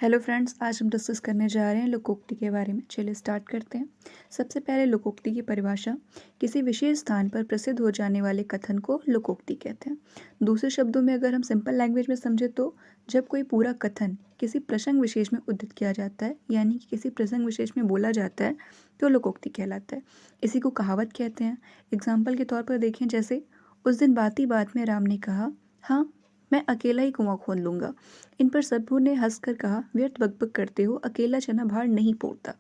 Hello friends, आज हम discuss करने जा रहे हैं लोकोक्ति के बारे में। चलिए स्टार्ट करते हैं। सबसे पहले लोकोक्ति की परिभाषा। किसी विशेष स्थान पर प्रसिद्ध हो जाने वाले कथन को लोकोक्ति कहते हैं। दूसरे शब्दों में अगर हम सिंपल लैंग्वेज में समझे तो जब कोई पूरा कथन किसी प्रसंग विशेष में उद्धृत किया जाता है, यानी कि किसी प्रसंग विशेष में बोला जाता है, तो लोकोक्ति कहलाता है। इसी को कहावत कहते हैं। एग्जाम्पल के तौर पर देखें, जैसे उस दिन बात ही बात में राम ने कहा, हाँ मैं अकेला ही कुआं खोद लूंगा। इन पर सबों ने हंसकर कहा, व्यर्थ बकबक करते हो, अकेला चना भार नहीं फोड़ता।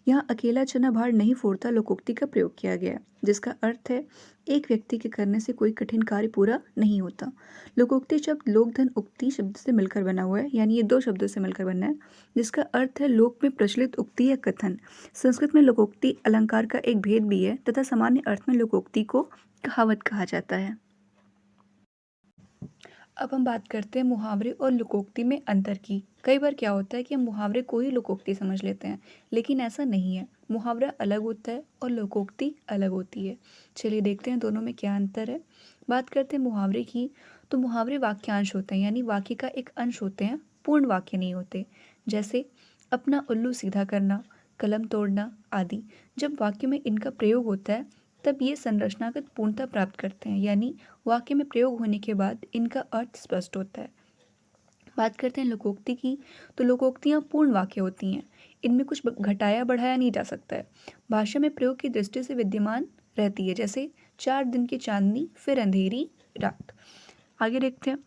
यहाँ अकेला चना भार नहीं फोड़ता लोकोक्ति का प्रयोग किया गया, जिसका अर्थ है एक व्यक्ति के करने से कोई कठिन कार्य पूरा नहीं होता। लोकोक्ति शब्द लोकधन उक्ति शब्द से मिलकर बना हुआ है, यानी ये दो शब्दों से मिलकर बना है, जिसका अर्थ है लोक में प्रचलित उक्ति या कथन। संस्कृत में लोकोक्ति अलंकार का एक भेद भी है तथा सामान्य अर्थ में लोकोक्ति को कहावत कहा जाता है। अब हम बात करते हैं मुहावरे और लोकोक्ति में अंतर की। कई बार क्या होता है कि हम मुहावरे को ही लोकोक्ति समझ लेते हैं, लेकिन ऐसा नहीं है। मुहावरा अलग होता है और लोकोक्ति अलग होती है। चलिए देखते हैं दोनों में क्या अंतर है। बात करते हैं मुहावरे की, तो मुहावरे वाक्यांश होते हैं, यानी वाक्य का एक अंश होते हैं, पूर्ण वाक्य नहीं होते। जैसे अपना उल्लू सीधा करना, कलम तोड़ना आदि। जब वाक्य में इनका प्रयोग होता है तब ये संरचनागत पूर्णता प्राप्त करते हैं, यानी वाक्य में प्रयोग होने के बाद इनका अर्थ स्पष्ट होता है। बात करते हैं लोकोक्ति की, तो लोकोक्तियाँ पूर्ण वाक्य होती हैं। इनमें कुछ घटाया बढ़ाया नहीं जा सकता है। भाषा में प्रयोग की दृष्टि से विद्यमान रहती है, जैसे 4 दिन की चांदनी फिर अंधेरी रात। आगे देखते हैं।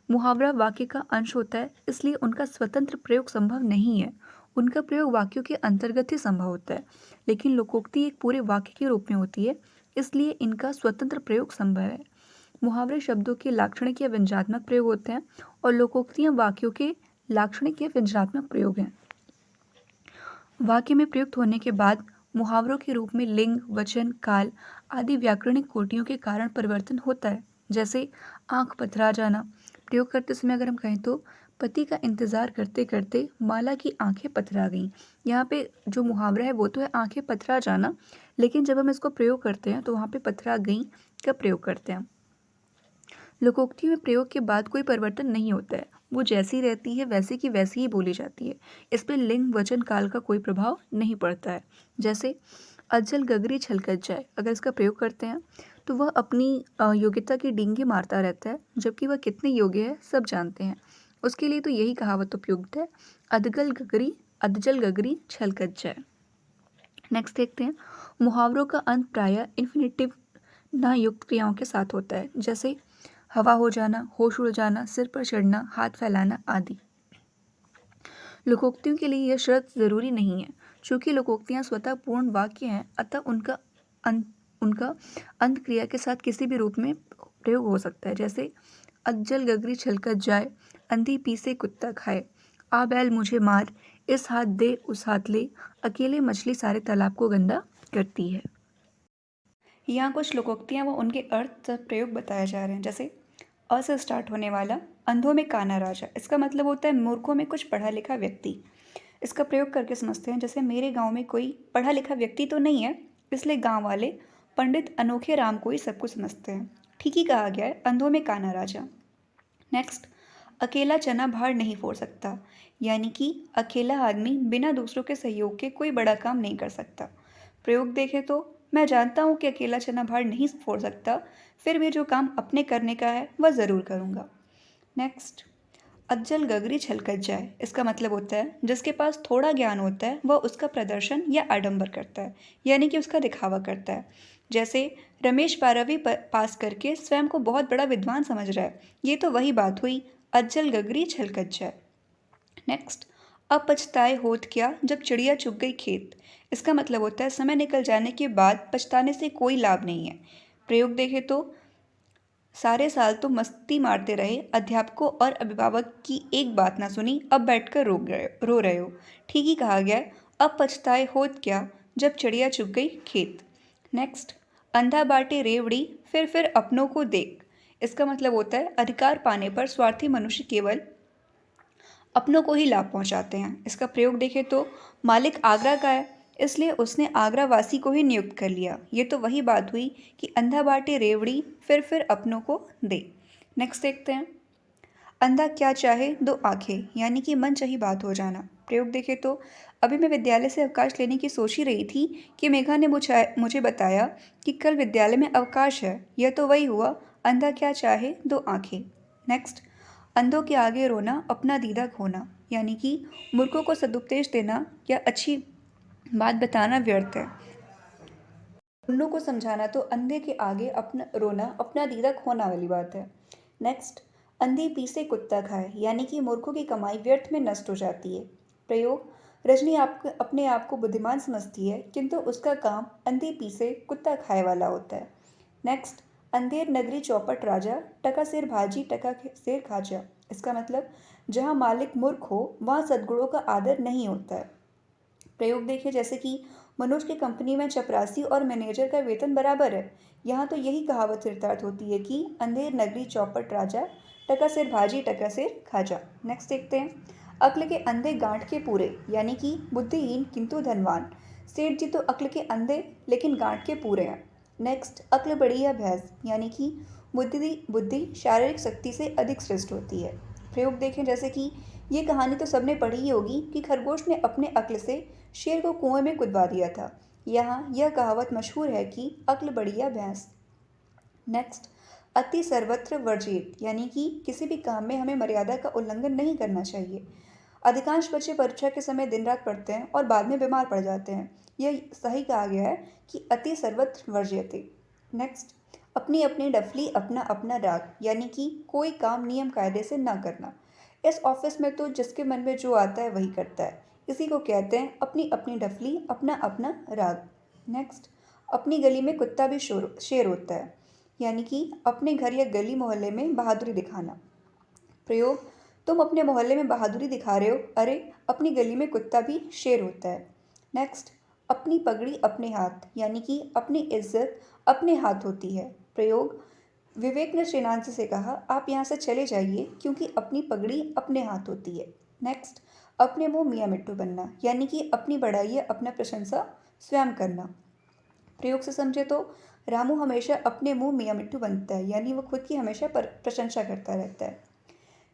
मुहावरा वाक्य का अंश होता है, इसलिए उनका स्वतंत्र प्रयोग संभव नहीं है। उनका प्रयोग वाक्यों के अंतर्गत ही संभव होता है, लेकिन लोकोक्ति एक पूरे वाक्य के रूप में होती है, इसलिए इनका स्वतंत्र प्रयोग संभव है। मुहावरे शब्दों के लाक्षणिक या व्यंजनात्मक प्रयोग होते हैं और लोकोक्तियां वाक्यों के लाक्षणिक या व्यंजनात्मक प्रयोग हैं। वाक्य में प्रयुक्त होने के बाद मुहावरों के रूप में लिंग, वचन, काल आदि व्याकरणिक कोटियों के कारण परिवर्तन होता है। जैसे आंख पथरा जाना। प्रयोग करते समय अगर हम कहें तो पति का इंतजार करते करते माला की आंखें पथरा गईं। यहाँ पे जो मुहावरा है वो तो है आंखें पथरा जाना, लेकिन जब हम इसको प्रयोग करते हैं तो वहाँ पे पथरा गईं का प्रयोग करते हैं। लोकोक्ति में प्रयोग के बाद कोई परिवर्तन नहीं होता है, वो जैसी रहती है वैसी की वैसी ही बोली जाती है। इस पर लिंग, वचन, काल का कोई प्रभाव नहीं पड़ता है। जैसे अज्जल गगरी छलकत जाए, अगर इसका प्रयोग करते हैं तो वह अपनी योग्यता की डींगे मारता रहता है, जबकि वह कितने योग्य है सब जानते हैं। उसके लिए तो यही कहावत उपयुक्त है, अधजल गगरी छलकत जाए। नेक्स्ट देखते हैं। मुहावरों का अंत प्रायः इन्फिनेटिव ना युक्त क्रियाओं के साथ होता है, जैसे हवा हो जाना, होश उड़ जाना, सिर पर चढ़ना, हाथ फैलाना आदि। लोकोक्तियों के लिए यह शर्त जरूरी नहीं है। चूंकि लोकोक्तियां स्वतः पूर्ण वाक्य हैं, अतः उनका अंत क्रिया के साथ किसी भी रूप में प्रयोग हो सकता है। जैसे अज्जल गगरी छलकत जाए, अंधी पी से कुत्ता खाए, आ बैल मुझे मार, इस हाथ दे उस हाथ ले, अकेले मछली सारे तालाब को गंदा करती है। यहाँ कुछ लोकोक्तियाँ व उनके अर्थ प्रयोग बताए जा रहे हैं। जैसे अ से स्टार्ट होने वाला अंधों में काना राजा, इसका मतलब होता है मूर्खों में कुछ पढ़ा लिखा व्यक्ति। इसका प्रयोग करके समझते हैं। जैसे मेरे गांव में कोई पढ़ा लिखा व्यक्ति तो नहीं है, इसलिए गांव वाले पंडित अनोखे राम को ही सब कुछ समझते हैं। ठीक ही कहा गया है, अंधों में काना राजा। नेक्स्ट, अकेला चना भार नहीं फोड़ सकता, यानी कि अकेला आदमी बिना दूसरों के सहयोग के कोई बड़ा काम नहीं कर सकता। प्रयोग देखें तो मैं जानता हूँ कि अकेला चना भार नहीं फोड़ सकता, फिर भी जो काम अपने करने का है वह ज़रूर करूँगा। नेक्स्ट, अज्जल गगरी छलकत जाए, इसका मतलब होता है जिसके पास थोड़ा ज्ञान होता है वह उसका प्रदर्शन या आडंबर करता है, यानी कि उसका दिखावा करता है। जैसे रमेश 12वीं पास करके स्वयं को बहुत बड़ा विद्वान समझ रहा है, ये तो वही बात हुई, अज्जल गगरी छलकत जाए। नेक्स्ट, अब पछताए होत क्या जब चिड़िया चुग गई खेत, इसका मतलब होता है समय निकल जाने के बाद पछताने से कोई लाभ नहीं है। प्रयोग देखें तो सारे साल तो मस्ती मारते रहे, अध्यापकों और अभिभावक की एक बात ना सुनी, अब बैठकर रो रहे हो। ठीक ही कहा गया है, अब पछताए होत क्या जब चिड़िया चुग गई खेत। नेक्स्ट, अंधा बाटे रेवड़ी फिर अपनों को देख, इसका मतलब होता है अधिकार पाने पर स्वार्थी मनुष्य केवल अपनों को ही लाभ पहुंचाते हैं। इसका प्रयोग देखें तो मालिक आगरा का है, इसलिए उसने आगरा वासी को ही नियुक्त कर लिया। ये तो वही बात हुई कि अंधा बाटे रेवड़ी फिर अपनों को दे। नेक्स्ट देखते हैं। अंधा क्या चाहे दो आंखें, यानी कि मनचाही बात हो जाना। प्रयोग देखें तो अभी मैं विद्यालय से अवकाश लेने की सोच ही रही थी कि मेघा ने मुझे बताया कि कल विद्यालय में अवकाश है। यह तो वही हुआ, अंधा क्या चाहे दो आंखें। नेक्स्ट, अंधों के आगे रोना अपना दीदा खोना, यानी कि मूर्खों को सदुपदेश देना या अच्छी बात बताना व्यर्थ है। उन्नों को समझाना तो अंधे के आगे अपना रोना अपना दीदा खोना वाली बात है। नेक्स्ट, अंधी पीसे कुत्ता खाए, यानी कि मूर्खों की कमाई व्यर्थ में नष्ट हो जाती है। प्रयोग, रजनी अपने आप को बुद्धिमान समझती है, किंतु उसका काम अंधी पीसे कुत्ता खाए वाला होता है। नेक्स्ट, अंधेर नगरी चौपट राजा, टका सिर भाजी टका सिर खाजा। इसका मतलब जहाँ मालिक मूर्ख हो वहाँ सद्गुणों का आदर नहीं होता है। प्रयोग देखिए, जैसे कि मनोज की कंपनी में चपरासी और मैनेजर का वेतन बराबर है। यहाँ तो यही कहावत चरितार्थ होती है कि अंधेर नगरी चौपट राजा, टका सिर भाजी टका सिर खाजा। नेक्स्ट देखते हैं, अक्ल के अंधे गांठ के पूरे, यानी कि बुद्धिहीन किंतु धनवान। सेठ जी तो अक्ल के अंधे लेकिन गांठ के पूरे हैं। नेक्स्ट, अक्ल बड़ी है भैंस, यानी कि बुद्धि शारीरिक शक्ति से अधिक श्रेष्ठ होती है। प्रयोग देखें, जैसे कि ये कहानी तो सबने पढ़ी ही होगी कि खरगोश ने अपने अक्ल से शेर को कुएं में कुदवा दिया था। यहाँ यह कहावत मशहूर है कि अक्ल बढ़िया भैंस। नेक्स्ट, अति सर्वत्र वर्जित, यानी कि किसी भी काम में हमें मर्यादा का उल्लंघन नहीं करना चाहिए। अधिकांश बच्चे परीक्षा के समय दिन रात पढ़ते हैं और बाद में बीमार पड़ जाते हैं। यह सही कहा गया है कि अति सर्वत्र वर्ज्यते। नेक्स्ट, अपनी अपनी डफली अपना अपना राग, यानी कि कोई काम नियम कायदे से ना करना। इस ऑफिस में तो जिसके मन में जो आता है वही करता है, इसी को कहते हैं अपनी अपनी डफली अपना अपना राग। नेक्स्ट, अपनी गली में कुत्ता भी शेर होता है, यानी कि अपने घर या गली मोहल्ले में बहादुरी दिखाना। प्रयोग, तुम अपने मोहल्ले में बहादुरी दिखा रहे हो, अरे अपनी गली में कुत्ता भी शेर होता है। नेक्स्ट, अपनी पगड़ी अपने हाथ, यानी कि अपनी इज्जत अपने हाथ होती है। प्रयोग, विवेक ने श्रीनाथ से कहा आप यहाँ से चले जाइए क्योंकि अपनी पगड़ी अपने हाथ होती है। नेक्स्ट, अपने मुंह मियाँ मिट्टू बनना, यानी कि अपनी बड़ाई या अपना प्रशंसा स्वयं करना। प्रयोग से समझे तो रामू हमेशा अपने मुंह मियाँ मिट्टू बनता है, यानी वो खुद की हमेशा प्रशंसा करता रहता है।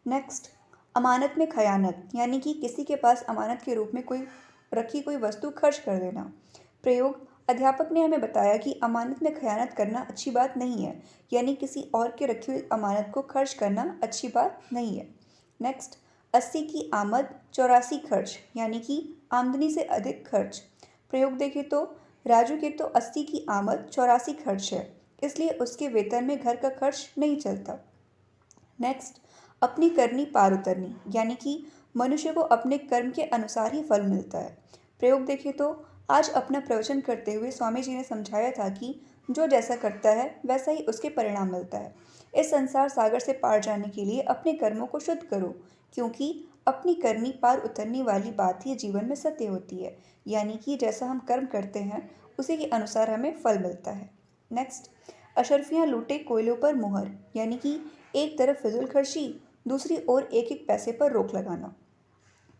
नेक्स्ट, अमानत में खयानत, यानी कि किसी के पास अमानत के रूप में कोई वस्तु खर्च कर देना। प्रयोग, अध्यापक ने हमें बताया कि अमानत में खयानत करना अच्छी बात नहीं है, यानी किसी और के रखी हुई अमानत को खर्च करना अच्छी बात नहीं है। नेक्स्ट, 80 की आमद 84 खर्च, यानी कि आमदनी से अधिक खर्च। प्रयोग देखें तो राजू के तो 80 की आमद 84 खर्च है, इसलिए उसके वेतन में घर का खर्च नहीं चलता। नेक्स्ट, अपनी करनी पार उतरनी, यानी कि मनुष्य को अपने कर्म के अनुसार ही फल मिलता है। प्रयोग देखें तो आज अपना प्रवचन करते हुए स्वामी जी ने समझाया था कि जो जैसा करता है वैसा ही उसके परिणाम मिलता है। इस संसार सागर से पार जाने के लिए अपने कर्मों को शुद्ध करो, क्योंकि अपनी करनी पार उतरने वाली बात ही जीवन में सत्य होती है, यानी कि जैसा हम कर्म करते हैं उसी के अनुसार हमें फल मिलता है। नेक्स्ट, अशर्फियाँ लूटे कोयलों पर मुहर, यानी कि एक तरफ फिजूल खर्ची, दूसरी ओर एक एक पैसे पर रोक लगाना।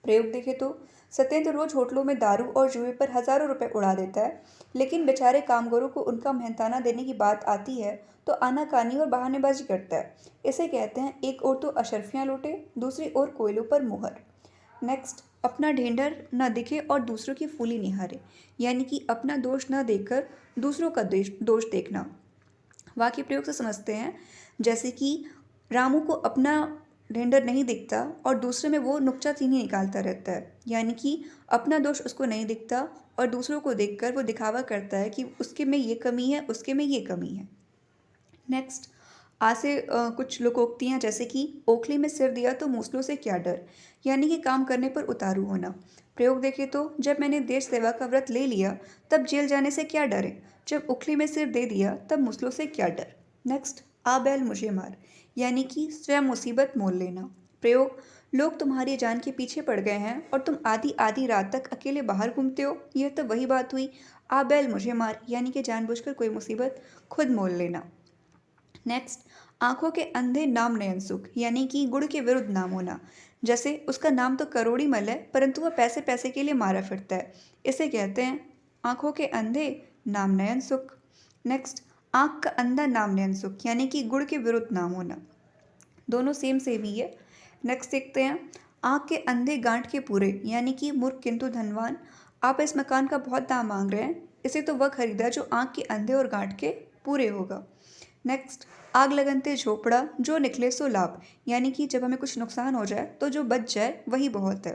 प्रयोग देखें तो सत्येंद्र रोज होटलों में दारू और जुए पर हजारों रुपए उड़ा देता है, लेकिन बेचारे कामगारों को उनका मेहनताना देने की बात आती है तो आनाकानी और बहानेबाजी करता है। इसे कहते हैं एक ओर तो अशर्फियाँ लूटे, दूसरी ओर कोयलों पर मुहर। नेक्स्ट, अपना ढेंढर न दिखे और दूसरों की फूली निहारे, यानी कि अपना दोष न देखकर दूसरों का दोष देखना। वाक्य प्रयोग से समझते हैं, जैसे कि रामू को अपना ढेंढर नहीं दिखता और दूसरे में वो नुक्ताचीनी निकालता रहता है, यानी कि अपना दोष उसको नहीं दिखता और दूसरों को देखकर वो दिखावा करता है कि उसके में ये कमी है, उसके में ये कमी है। नेक्स्ट, आज से कुछ लोकोक्तियाँ, जैसे कि ओखली में सिर दिया तो मूसलों से क्या डर, यानी कि काम करने पर उतारू होना। प्रयोग देखें तो जब मैंने देश सेवा का व्रत ले लिया तब जेल जाने से क्या डर है, जब उखली में सिर दे दिया तब मूसलों से क्या डर। नेक्स्ट, आ बैल मुझे मार, यानी कि स्वयं मुसीबत मोल लेना। प्रयोग, लोग तुम्हारी जान के पीछे पड़ गए हैं और तुम आधी आधी रात तक अकेले बाहर घूमते हो, यह तो वही बात हुई, आ बैल मुझे मार, यानी कि जानबूझकर कोई मुसीबत खुद मोल लेना। नेक्स्ट, आंखों के अंधे नाम नयन सुख, यानी कि गुण के विरुद्ध नाम होना। जैसे उसका नाम तो करोड़ी मल है परंतु वह पैसे पैसे के लिए मारा फिरता है, इसे कहते हैं आंखों के अंधे नाम नयन सुख। नेक्स्ट, आंख का अंधा नाम नयन सुख, यानी कि गुण के विरुद्ध नाम होना। दोनों सेम ही है। नेक्स्ट देखते हैं, आँख के अंधे गांठ के पूरे, यानी कि मूर्ख किंतु धनवान। आप इस मकान का बहुत दाम मांग रहे हैं, इसे तो वह खरीदा जो आँख के अंधे और गांठ के पूरे होगा। नेक्स्ट, आग लगनते झोपड़ा, जो निकले सो लाभ, यानी कि जब हमें कुछ नुकसान हो जाए तो जो बच जाए वही बहुत है।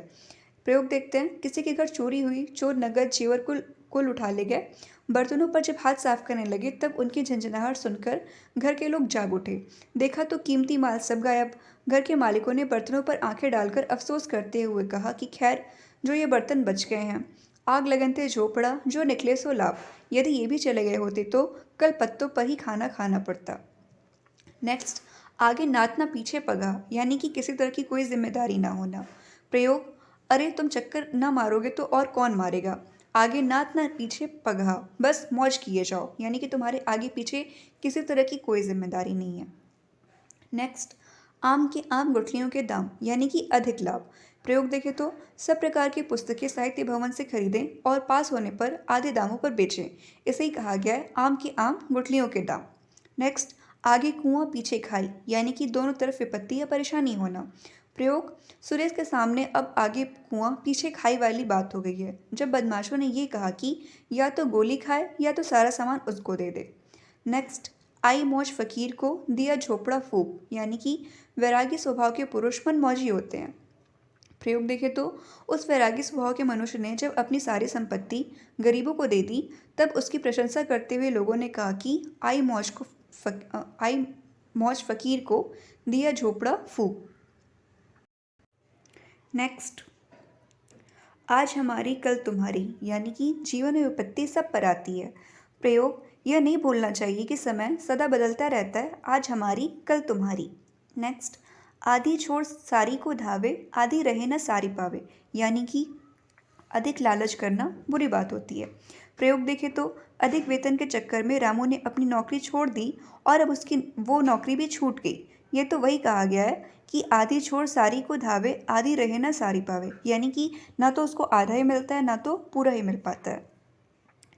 प्रयोग देखते हैं, किसी के घर चोरी हुई, चोर नगद जेवर कुल कुल उठा ले गए। बर्तनों पर जब हाथ साफ करने लगे तब उनकी झंझनाहट सुनकर घर के लोग जाग उठे। देखा तो कीमती माल सब गायब। घर के मालिकों ने बर्तनों पर आंखें डालकर अफसोस करते हुए कहा कि खैर, जो ये बर्तन बच गए हैं। आग लगनते झोपड़ा, जो निकले सो लाभ, यदि ये भी चले गए होते तो कल पत्तों पर ही खाना खाना पड़ता। नेक्स्ट, आगे नात ना पीछे पगा, यानी कि किसी तरह की कोई जिम्मेदारी ना होना। प्रयोग, अरे तुम चक्कर ना मारोगे तो और कौन मारेगा। आगे नात ना पीछे पगहा, बस मौज किए जाओ, यानी कि तुम्हारे आगे पीछे किसी तरह की कोई जिम्मेदारी नहीं है। नेक्स्ट, आम के आम गुठलियों के दाम, यानी कि अधिक लाभ। प्रयोग देखें तो, सब प्रकार की पुस्तकें साहित्य भवन से खरीदें और पास होने पर आधे दामों पर बेचें। इसे ही कहा गया है आम के आम गुठलियों के दाम। नेक्स्ट, आगे कुआं पीछे खाई, यानी कि दोनों तरफ विपत्ति या परेशानी होना। प्रयोग, सुरेश के सामने अब आगे कुआं पीछे खाई वाली बात हो गई है, जब बदमाशों ने ये कहा कि या तो गोली खाए या तो सारा सामान उसको दे दे। नेक्स्ट, आई मौज फकीर को दिया झोपड़ा फूक, यानी कि वैरागी स्वभाव के पुरुष मन मौजी होते हैं। प्रयोग देखें तो, उस वैरागी स्वभाव के मनुष्य ने जब अपनी सारी संपत्ति गरीबों को दे दी तब उसकी प्रशंसा करते हुए लोगों ने कहा कि आई मौज फकीर को दिया झोपड़ा फूक। नेक्स्ट, आज हमारी कल तुम्हारी, यानी कि जीवन में विपत्ति सब पर आती है। प्रयोग, यह नहीं भूलना चाहिए कि समय सदा बदलता रहता है, आज हमारी कल तुम्हारी। नेक्स्ट, आधी छोड़ सारी को धावे, आधी रहे न सारी पावे, यानी कि अधिक लालच करना बुरी बात होती है। प्रयोग देखें तो, अधिक वेतन के चक्कर में रामू ने अपनी नौकरी छोड़ दी और अब उसकी वो नौकरी भी छूट गई। ये तो वही कहा गया है कि आधी छोड़ सारी को धावे, आधी रहे ना सारी पावे, यानी कि ना तो उसको आधा ही मिलता है ना तो पूरा ही मिल पाता है।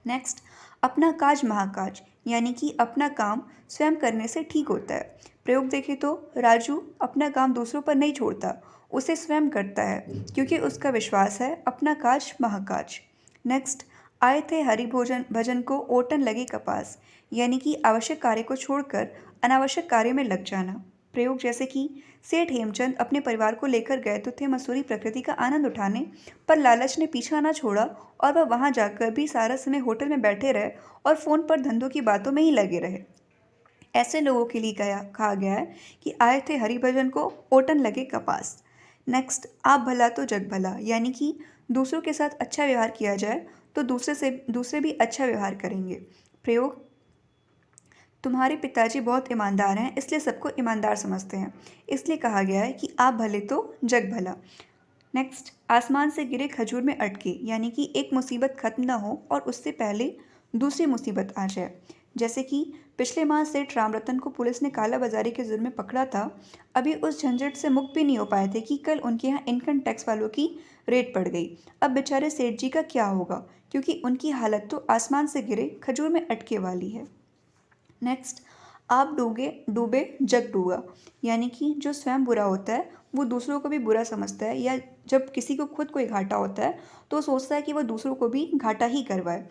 नेक्स्ट, अपना काज महाकाज, यानी कि अपना काम स्वयं करने से ठीक होता है। प्रयोग देखें तो, राजू अपना काम दूसरों पर नहीं छोड़ता, उसे स्वयं करता है, क्योंकि उसका विश्वास है अपना काज महाकाज। नेक्स्ट, आए थे हरि भोजन भजन को ओटन लगे कपास, यानी कि आवश्यक कार्य को छोड़कर अनावश्यक कार्य में लग जाना। प्रयोग जैसे कि, सेठ हेमचंद अपने परिवार को लेकर गए तो थे मसूरी प्रकृति का आनंद उठाने, पर लालच ने पीछा ना छोड़ा और वह वहां जाकर भी सारा समय होटल में बैठे रहे और फोन पर धंधों की बातों में ही लगे रहे। ऐसे लोगों के लिए कहा गया है कि आए थे हरिभजन को ओटन लगे कपास। नेक्स्ट, आप भला तो जग भला, यानी कि दूसरों के साथ अच्छा व्यवहार किया जाए तो दूसरे भी अच्छा व्यवहार करेंगे। प्रयोग, तुम्हारे पिताजी बहुत ईमानदार हैं, इसलिए सबको ईमानदार समझते हैं, इसलिए कहा गया है कि आप भले तो जग भला। नेक्स्ट, आसमान से गिरे खजूर में अटके, यानी कि एक मुसीबत खत्म ना हो और उससे पहले दूसरी मुसीबत आ जाए। जैसे कि पिछले माह सेठ रामरतन को पुलिस ने काला बाजारी के जुर्म में पकड़ा था, अभी उस झंझट से मुक्त भी नहीं हो पाए थे कि कल उनके यहाँ इनकम टैक्स वालों की रेड पड़ गई। अब बेचारे सेठ जी का क्या होगा, क्योंकि उनकी हालत तो आसमान से गिरे खजूर में अटके वाली है। नेक्स्ट, आप डूबे डूबे जग डूबा, यानी कि जो स्वयं बुरा होता है वो दूसरों को भी बुरा समझता है, या जब किसी को खुद कोई घाटा होता है तो सोचता है कि वह दूसरों को भी घाटा ही करवाए।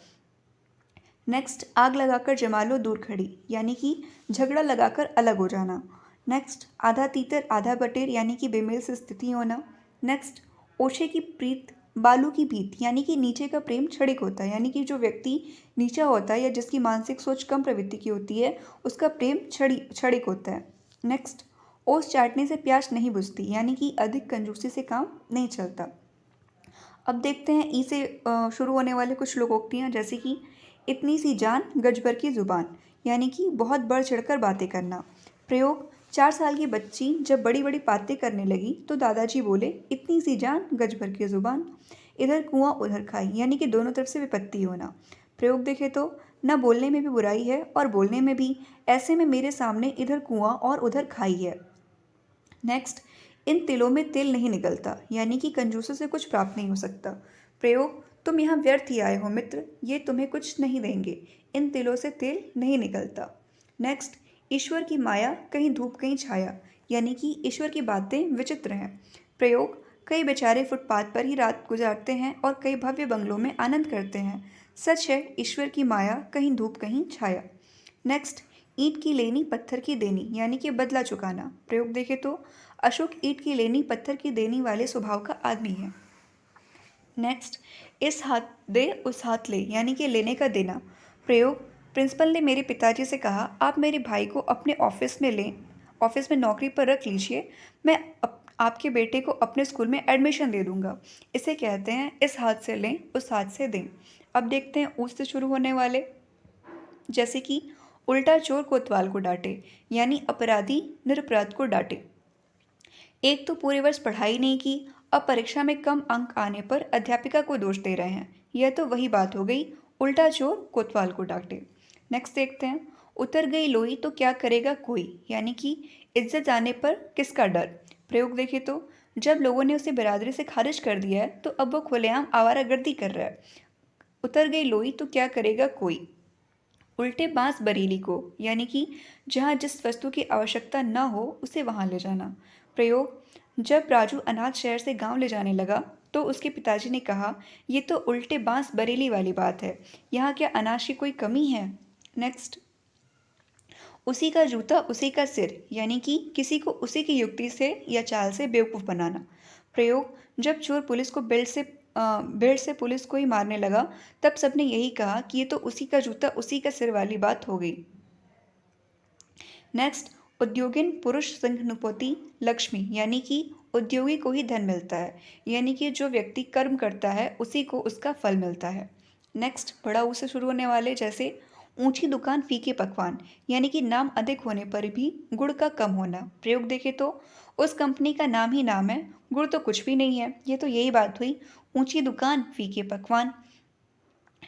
नेक्स्ट, आग लगाकर जमा लो दूर खड़ी, यानी कि झगड़ा लगाकर अलग हो जाना। नेक्स्ट, आधा तीतर आधा बटेर, यानी कि बेमेल से स्थिति होना। नेक्स्ट, ओछे की प्रीत बालू की भीत, यानी कि नीचे का प्रेम क्षणिक होता है, यानी कि जो व्यक्ति नीचा होता है या जिसकी मानसिक सोच कम प्रवृत्ति की होती है उसका प्रेम क्षणिक होता है। नेक्स्ट, ओस चाटने से प्यास नहीं बुझती, यानी कि अधिक कंजूसी से काम नहीं चलता। अब देखते हैं ई से शुरू होने वाले कुछ लोकोक्तियाँ, जैसे कि इतनी सी जान गज भर की जुबान, यानी कि बहुत बढ़ चढ़कर बातें करना। प्रयोग, 4 साल की बच्ची जब बड़ी बड़ी बातें करने लगी तो दादाजी बोले, इतनी सी जान गज भर की जुबान। इधर कुआं उधर खाई, यानी कि दोनों तरफ से विपत्ति होना। प्रयोग देखें तो, न बोलने में भी बुराई है और बोलने में भी, ऐसे में मेरे सामने इधर कुआं और उधर खाई है। नेक्स्ट, इन तिलों में तेल नहीं निकलता, यानी कि कंजूसों से कुछ प्राप्त नहीं हो सकता। प्रयोग, तुम यहाँ व्यर्थ ही आए हो मित्र, ये तुम्हें कुछ नहीं देंगे, इन तिलों से तेल नहीं निकलता। नेक्स्ट, ईश्वर की माया कहीं धूप कहीं छाया, यानी कि ईश्वर की बातें विचित्र हैं। प्रयोग, कई बेचारे फुटपाथ पर ही रात गुजारते हैं और कई भव्य बंगलों में आनंद करते हैं। सच है ईश्वर की माया, कहीं धूप कहीं छाया। नेक्स्ट, ईंट की लेनी पत्थर की देनी, यानी कि बदला चुकाना। प्रयोग देखें तो अशोक ईंट की लेनी पत्थर की देनी वाले स्वभाव का आदमी है। नेक्स्ट, इस हाथ दे उस हाथ ले, यानी कि लेने का देना। प्रयोग, प्रिंसिपल ने मेरे पिताजी से कहा आप मेरे भाई को अपने ऑफिस में नौकरी पर रख लीजिए, मैं आपके बेटे को अपने स्कूल में एडमिशन दे दूंगा। इसे कहते हैं इस हाथ से लें उस हाथ से दें। अब देखते हैं ऊ से शुरू होने वाले, जैसे कि उल्टा चोर कोतवाल को डांटे, यानी अपराधी निरपराध को डांटे। एक तो पूरे वर्ष पढ़ाई नहीं की, अब परीक्षा में कम अंक आने पर अध्यापिका को दोष दे रहे हैं। यह तो वही बात हो गई, उल्टा चोर कोतवाल को डांटे। नेक्स्ट देखते हैं, उतर गई लोई तो क्या करेगा कोई, यानी कि इज्जत जाने पर किसका डर। प्रयोग देखें तो जब लोगों ने उसे बिरादरी से खारिज कर दिया है तो अब वो खुलेआम आवारागर्दी कर रहा है। उतर गई लोई तो क्या करेगा कोई। उल्टे बांस बरेली को, यानी कि जहाँ जिस वस्तु की आवश्यकता न हो उसे वहाँ ले जाना। प्रयोग, जब राजू अनाथ शहर से गांव ले जाने लगा तो उसके पिताजी ने कहा ये तो उल्टे बांस बरेली वाली बात है, यहाँ क्या अनाज की कोई कमी है। नेक्स्ट, उसी का जूता उसी का सिर, यानी कि किसी को उसी की युक्ति से या चाल से बेवकूफ़ बनाना। प्रयोग, जब चोर पुलिस को बेल्ट से पुलिस को ही मारने लगा तब सबने यही कहा कि ये तो उसी का जूता उसी का सिर वाली बात हो गई। नेक्स्ट, उद्योगिन पुरुष संघनुपति लक्ष्मी, यानी कि उद्योगी को ही धन मिलता है, यानी कि जो व्यक्ति कर्म करता है उसी को उसका फल मिलता है। नेक्स्ट, बड़ा ऊ से शुरू होने वाले, जैसे ऊंची दुकान फीके पकवान, यानी कि नाम अधिक होने पर भी गुड़ का कम होना। प्रयोग देखें तो उस कंपनी का नाम ही नाम है, गुड़ तो कुछ भी नहीं है। ये तो यही बात हुई, ऊंची दुकान फीके पकवान।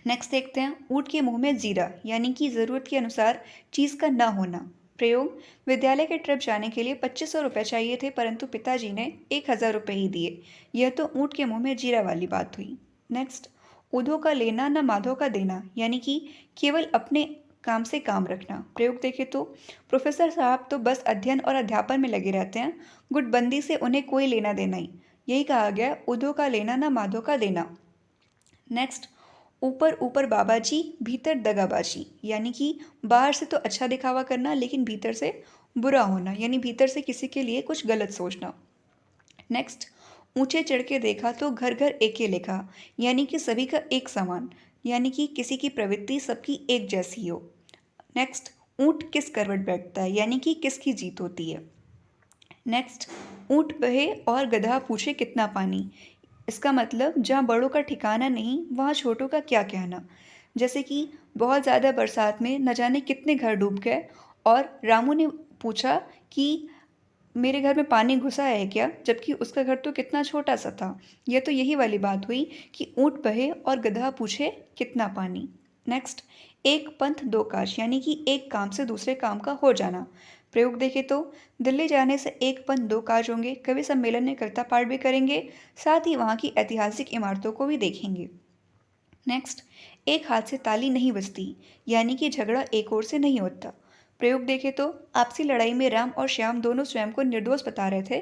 नेक्स्ट देखते हैं, ऊँट के मुंह में जीरा, यानी कि ज़रूरत के अनुसार चीज़ का ना होना। प्रयोग, विद्यालय के ट्रिप जाने के लिए 2500 रुपये चाहिए थे परंतु पिताजी ने 1000 रुपये ही दिए। यह तो ऊँट के मुंह में जीरा वाली बात हुई। नेक्स्ट, ऊधो का लेना न माधो का देना, यानी कि केवल अपने काम से काम रखना। प्रयोग देखें तो प्रोफेसर साहब तो बस अध्ययन और अध्यापन में लगे रहते हैं, गुटबंदी से उन्हें कोई लेना देना ही। यही कहा गया, ऊधो का लेना न माधो का देना। नेक्स्ट, ऊपर ऊपर बाबा जी भीतर दगाबाजी, यानी कि बाहर से तो अच्छा दिखावा करना लेकिन भीतर से बुरा होना, यानी भीतर से किसी के लिए कुछ गलत सोचना। नेक्स्ट, ऊंचे चढ़ के देखा तो घर घर एके लेखा, यानी कि सभी का एक समान, यानी कि किसी की प्रवृत्ति सबकी एक जैसी हो। नेक्स्ट, ऊंट किस करवट बैठता है, यानी कि किसकी जीत होती है। नेक्स्ट, ऊंट बहे और गधा पूछे कितना पानी, इसका मतलब जहाँ बड़ों का ठिकाना नहीं वहाँ छोटों का क्या कहना। जैसे कि बहुत ज़्यादा बरसात में न जाने कितने घर डूब गए और रामू ने पूछा कि मेरे घर में पानी घुसा है क्या, जबकि उसका घर तो कितना छोटा सा था। यह तो यही वाली बात हुई कि ऊँट बहे और गधा पूछे कितना पानी। नेक्स्ट, एक पंथ दो काज, यानी कि एक काम से दूसरे काम का हो जाना। प्रयोग देखें तो दिल्ली जाने से एक पंथ दो काज होंगे, कवि सम्मेलन में कर्ता पाठ भी करेंगे, साथ ही वहाँ की ऐतिहासिक इमारतों को भी देखेंगे। नेक्स्ट, एक हाथ से ताली नहीं बजती, यानी कि झगड़ा एक ओर से नहीं होता। प्रयोग देखें तो आपसी लड़ाई में राम और श्याम दोनों स्वयं को निर्दोष बता रहे थे,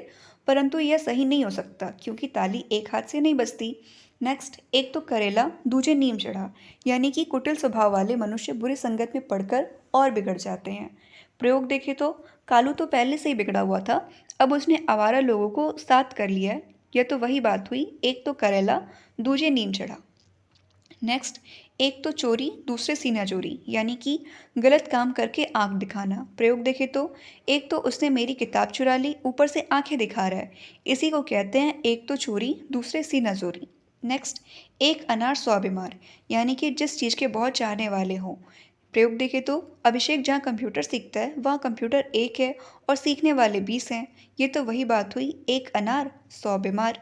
परंतु यह सही नहीं हो सकता क्योंकि ताली एक हाथ से नहीं बजती। नेक्स्ट, एक तो करेला दूजे नीम चढ़ा, यानी कि कुटिल स्वभाव वाले मनुष्य बुरी संगत में पड़कर और बिगड़ जाते हैं। प्रयोग देखें तो कालू तो पहले से ही बिगड़ा हुआ था, अब उसने आवारा लोगों को साथ कर लिया है। यह तो वही बात हुई, एक तो करेला दूजे नीम चढ़ा। नेक्स्ट, एक तो चोरी दूसरे सीना चोरी, यानी कि गलत काम करके आंख दिखाना। प्रयोग देखें तो एक तो उसने मेरी किताब चुरा ली ऊपर से आंखें दिखा रहा है, इसी को कहते हैं एक तो चोरी दूसरे सीना चोरी। नेक्स्ट, एक अनार 100 बीमार, यानी कि जिस चीज़ के बहुत चाहने वाले हों। प्रयोग देखें तो अभिषेक जहाँ कंप्यूटर सीखता है वहाँ कंप्यूटर एक है और सीखने वाले 20 हैं। ये तो वही बात हुई, एक अनार 100 बीमार।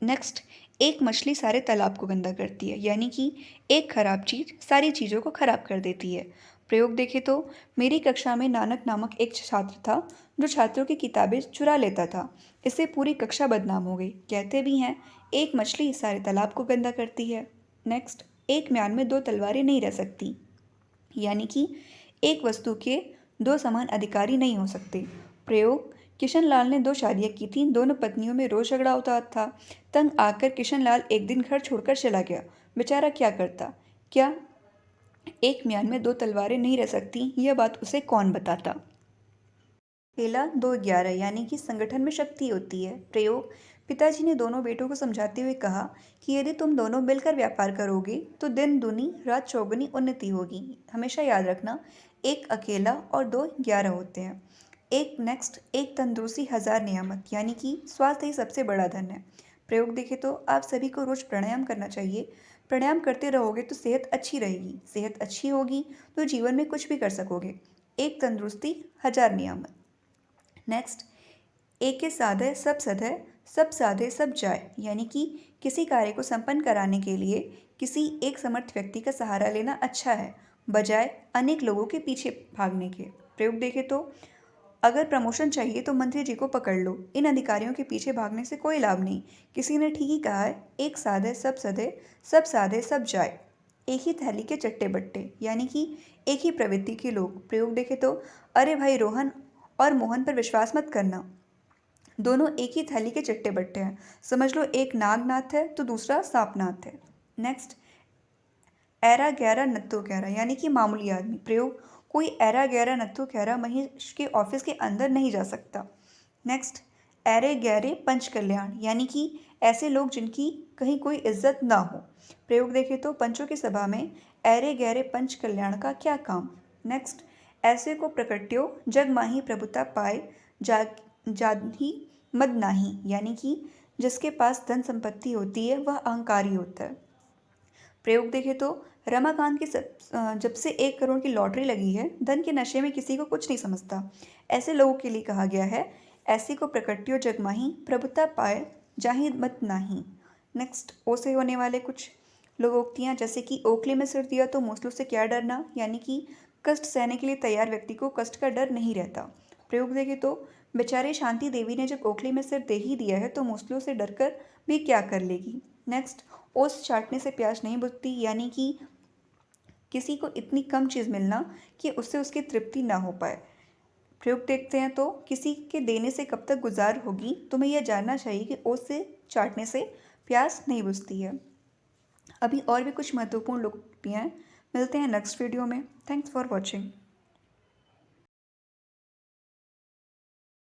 नेक्स्ट, एक मछली सारे तालाब को गंदा करती है, यानी कि एक खराब चीज़ सारी चीज़ों को खराब कर देती है। प्रयोग देखें तो मेरी कक्षा में नानक नामक एक छात्र था जो छात्रों की किताबें चुरा लेता था, इससे पूरी कक्षा बदनाम हो गई। कहते भी हैं एक मछली सारे तालाब को गंदा करती है। नेक्स्ट, एक म्यान में दो तलवारें नहीं रह सकती, यानी कि एक वस्तु के दो समान अधिकारी नहीं हो सकते। प्रयोग, किशन लाल ने 2 शादियां की थीं, दोनों पत्नियों में रोज झगड़ा होता था। तंग आकर किशन लाल एक दिन घर छोड़कर चला गया। बेचारा क्या करता? क्या एक म्यान में 2 तलवारें नहीं रह सकती, यह बात उसे कौन बताता? खेला 2-11 यानी कि संगठन में शक्ति होती है। प्रयोग: पिताजी ने दोनों बेटों को समझाते हुए कहा कि यदि तुम दोनों मिलकर व्यापार करोगे तो दिन दूनी रात चौगुनी उन्नति होगी। हमेशा याद रखना, एक अकेला और 2-11 होते हैं। एक तंदुरुस्ती 1000 नियामत यानी कि स्वास्थ्य ही सबसे बड़ा धन है। प्रयोग देखें तो आप सभी को रोज प्राणायाम करना चाहिए। प्राणायाम करते रहोगे तो सेहत अच्छी रहेगी, सेहत अच्छी होगी तो जीवन में कुछ भी कर सकोगे। एक तंदुरुस्ती 1000 नियामत। नेक्स्ट, एके साधे सब सधे, सब साधे सब जाए यानी कि किसी कार्य को संपन्न कराने के लिए किसी एक समर्थ व्यक्ति का सहारा लेना अच्छा है, बजाय अनेक लोगों के पीछे भागने के। प्रयोग देखें तो अगर प्रमोशन चाहिए तो मंत्री जी को पकड़ लो, इन अधिकारियों के पीछे भागने से कोई लाभ नहीं। किसी ने ठीक ही कहा है, एक साधे सब सधे, सब साधे सब जाए। एक ही थैली के चट्टे बट्टे यानी कि एक ही प्रवृत्ति के लोग। प्रयोग देखें तो अरे भाई, रोहन और मोहन पर विश्वास मत करना, दोनों एक ही थैली के चट्टे बट्टे हैं। समझ लो, एक नागनाथ है तो दूसरा सांपनाथ है। नेक्स्ट, ऐरा गैरा नत्थो गैरा यानी कि मामूली आदमी। प्रयोग: कोई ऐरा गैरा नत्थो गैरा महेश के ऑफिस के अंदर नहीं जा सकता। नेक्स्ट, ऐरे गैरे पंच कल्याण यानी कि ऐसे लोग जिनकी कहीं कोई इज्जत ना हो। प्रयोग देखें तो पंचों की सभा में ऐरे गैरे पंच कल्याण का क्या काम। नेक्स्ट, ऐसे को प्रकट्यो जग माही प्रभुता पाए, जाही मद नाही यानी कि जिसके पास धन संपत्ति होती है वह अहंकारी होता है। प्रयोग देखें तो रमाकांत की जब से 1 करोड़ की लॉटरी लगी है, धन के नशे में किसी को कुछ नहीं समझता। ऐसे लोगों के लिए कहा गया है, ऐसी को प्रकट्यो जग माही प्रभुता पाए, जाहि मत नाही। नेक्स्ट, ओ से होने वाले कुछ लोकोक्तियाँ, जैसे कि ओखली में सिर दिया तो मूसलों से क्या डरना यानी कि कष्ट सहने के लिए तैयार व्यक्ति को कष्ट का डर नहीं रहता। प्रयोग देखें तो बेचारी शांति देवी ने जब ओखली में सिर दे ही दिया है तो मूसलों से डरकर भी क्या कर लेगी। नेक्स्ट, ओस चाटने से प्यास नहीं बुझती यानी कि किसी को इतनी कम चीज़ मिलना कि उससे उसकी तृप्ति ना हो पाए। प्रयोग देखते हैं तो किसी के देने से कब तक गुजार होगी, तुम्हें यह जानना चाहिए कि ओस से चाटने से प्यास नहीं बुझती है। अभी और भी कुछ महत्वपूर्ण लोकोक्तियाँ हैं। मिलते हैं नेक्स्ट वीडियो में। Thanks for watching.